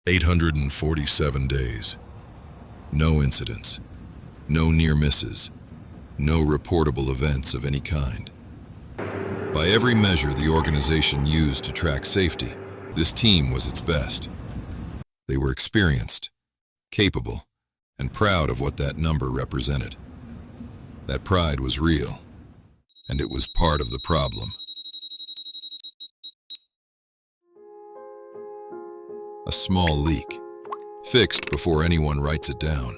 847 days. No incidents. No near misses. No reportable events of any kind. By every measure the organization used to track safety, this team was its best. They were experienced, capable, and proud of what that number represented. That pride was real, and it was part of the problem. A small leak, fixed before anyone writes it down.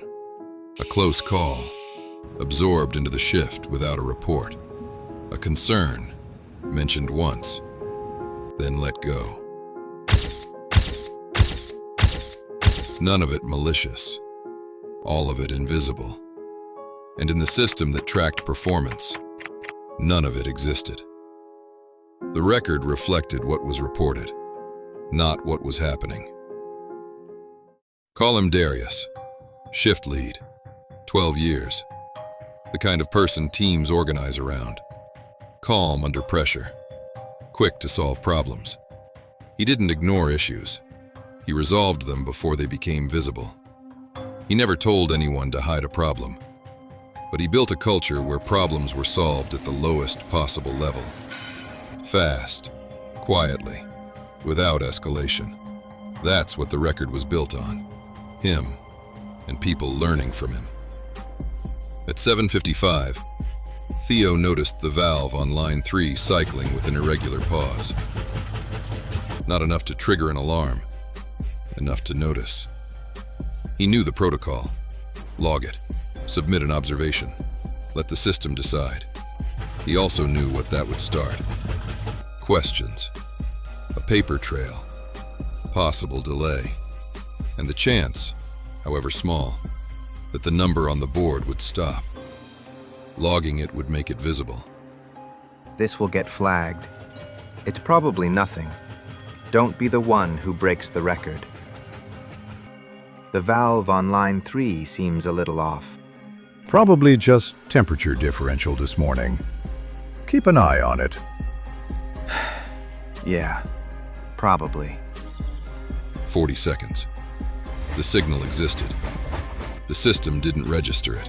A close call, absorbed into the shift without a report. A concern, mentioned once, then let go. None of it malicious, all of it invisible. And in the system that tracked performance, none of it existed. The record reflected what was reported, not what was happening. Call him Darius, shift lead, 12 years. The kind of person teams organize around. Calm under pressure, quick to solve problems. He didn't ignore issues. He resolved them before they became visible. He never told anyone to hide a problem, but he built a culture where problems were solved at the lowest possible level. Fast, quietly, without escalation. That's what the record was built on. Him, and people learning from him. At 7:55, Theo noticed the valve on line 3 cycling with an irregular pause. Not enough to trigger an alarm, enough to notice. He knew the protocol. Log it, submit an observation, let the system decide. He also knew what that would start. Questions, a paper trail, possible delay, and the chance, however small, that the number on the board would stop. Logging it would make it visible. This will get flagged. It's probably nothing. Don't be the one who breaks the record. The valve on line 3 seems a little off. Probably just temperature differential this morning. Keep an eye on it. Yeah, probably. 40 seconds. The signal existed. The system didn't register it,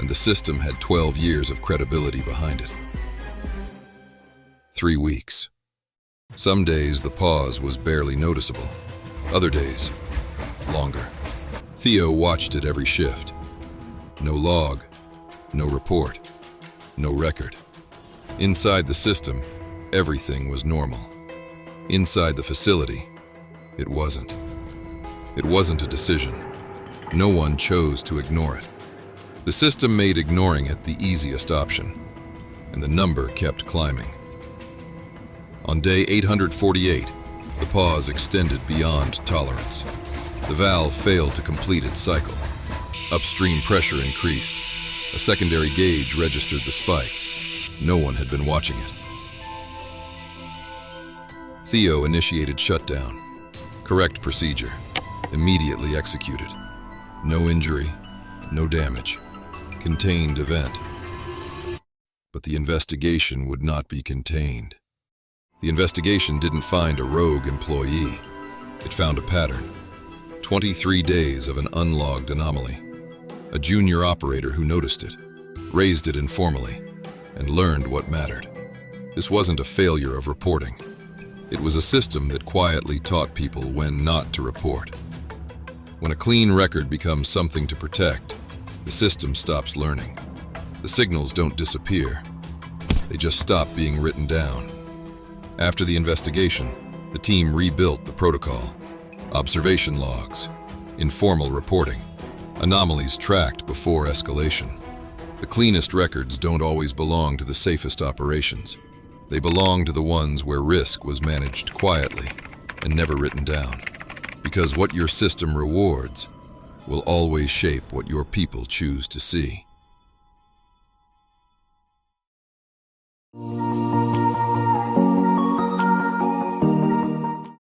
and the system had 12 years of credibility behind it. 3 weeks. Some days the pause was barely noticeable. Other days, longer. Theo watched it every shift. No log, no report, no record. Inside the system, everything was normal. Inside the facility, it wasn't. It wasn't a decision. No one chose to ignore it. The system made ignoring it the easiest option, and the number kept climbing. On day 848, the pause extended beyond tolerance. The valve failed to complete its cycle. Upstream pressure increased. A secondary gauge registered the spike. No one had been watching it. Theo initiated shutdown. Correct procedure. Immediately executed. No injury, no damage. Contained event. But the investigation would not be contained. The investigation didn't find a rogue employee. It found a pattern. 23 days of an unlogged anomaly. A junior operator who noticed it, raised it informally, and learned what mattered. This wasn't a failure of reporting. It was a system that quietly taught people when not to report. When a clean record becomes something to protect, the system stops learning. The signals don't disappear. They just stop being written down. After the investigation, the team rebuilt the protocol. Observation logs, informal reporting, anomalies tracked before escalation. The cleanest records don't always belong to the safest operations. They belong to the ones where risk was managed quietly and never written down. Because what your system rewards will always shape what your people choose to see.